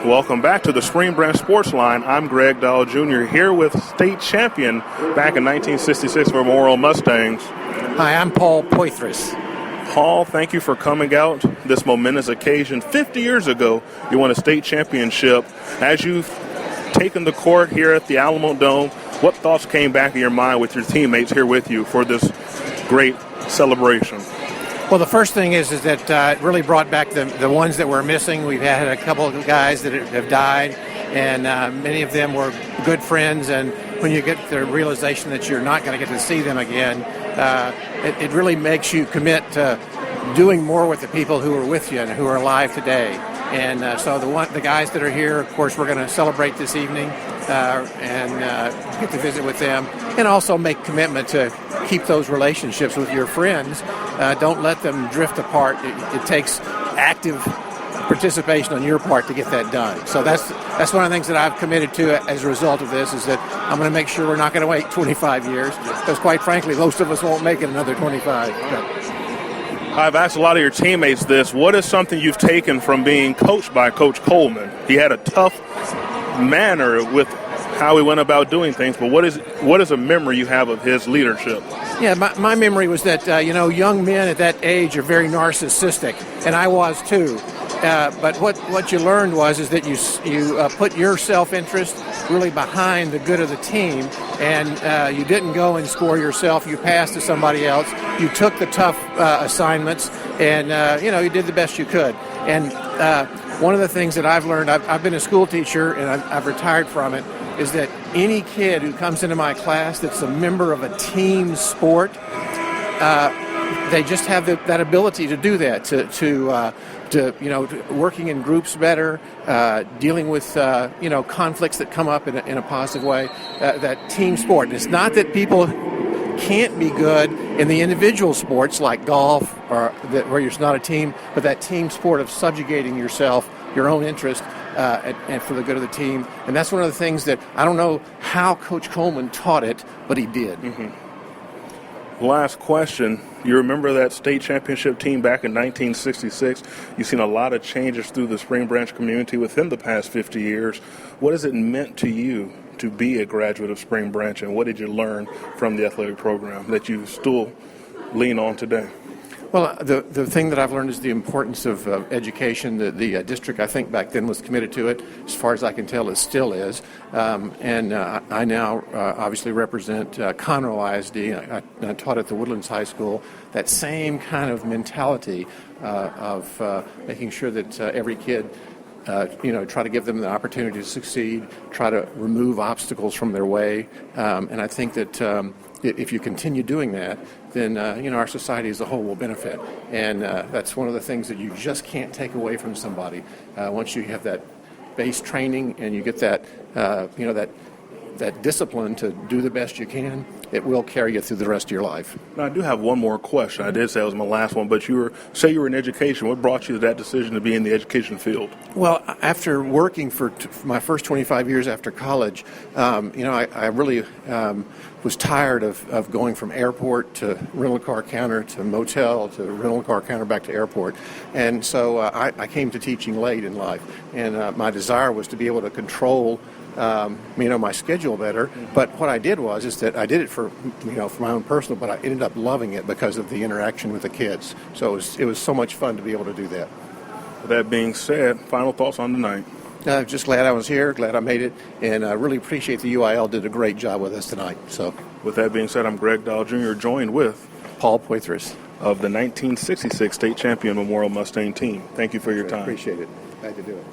Welcome back to the Spring Branch Sports Line. I'm Greg Dahl Jr. here with state champion back in 1966 for Memorial Mustangs. Hi, I'm Paul Poythress. Paul, thank you for coming out this momentous occasion. 50 years ago, you won a state championship. As you've taken the court here at the Alamo Dome, what thoughts came back in your mind with your teammates here with you for this great celebration? Well, the first thing is that it really brought back the ones that were missing. We've had a couple of guys that have died, and many of them were good friends. And when you get the realization that you're not going to get to see them again, it really makes you commit to doing more with the people who are with you and who are alive today. And so the guys that are here, of course, we're going to celebrate this evening and get to visit with them, and also make commitment to keep those relationships with your friends. Don't let them drift apart. It takes active participation on your part to get that done. So that's one of the things that I've committed to as a result of this, is that I'm going to make sure we're not going to wait 25 years, because quite frankly, most of us won't make it another 25. I've asked a lot of your teammates this. What is something you've taken from being coached by Coach Coleman? He had a tough manner with how he went about doing things, but what is a memory you have of his leadership? Yeah, my memory was that, young men at that age are very narcissistic, and I was too. But what you learned is that you put your self-interest really behind the good of the team, and you didn't go and score yourself. You passed to somebody else. You took the tough assignments, and you did the best you could. And one of the things that I've learned, I've been a school teacher, and I've retired from it, is that any kid who comes into my class that's a member of a team sport, they just have that ability to do that, to working in groups better, dealing with conflicts that come up in a positive way. That team sport. And it's not that people can't be good in the individual sports like golf or where you're not a team, but that team sport of subjugating yourself, your own interest, and for the good of the team. And that's one of the things that I don't know how Coach Coleman taught it, but he did. Mm-hmm. Last question. You remember that state championship team back in 1966? You've seen a lot of changes through the Spring Branch community within the past 50 years. What has it meant to you to be a graduate of Spring Branch, and what did you learn from the athletic program that you still lean on today? Well, the thing that I've learned is the importance of education. The district, I think, back then was committed to it. As far as I can tell, it still is. And I now obviously represent Conroe ISD. I taught at the Woodlands High School. That same kind of mentality of making sure that every kid, try to give them the opportunity to succeed, try to remove obstacles from their way. And I think that if you continue doing that, then our society as a whole will benefit. And that's one of the things that you just can't take away from somebody. Once you have that base training and you get that discipline to do the best you can, it will carry you through the rest of your life. Now, I do have one more question. I did say it was my last one, but you were in education. What brought you to that decision to be in the education field? Well, after working for my first 25 years after college, I really was tired of going from airport to rental car counter to motel to rental car counter back to airport. And so I came to teaching late in life. And my desire was to be able to control my schedule better. But what I did is that I did it for my own personal, but I ended up loving it because of the interaction with the kids. So it was so much fun to be able to do that. With that being said, final thoughts on tonight? Just glad I was here, glad I made it, and I really appreciate the UIL did a great job with us tonight. So, with that being said, I'm Greg Dahl Jr., joined with Paul Poythress of the 1966 state champion Memorial Mustang team. Thank you for your time. Appreciate it. Glad to do it.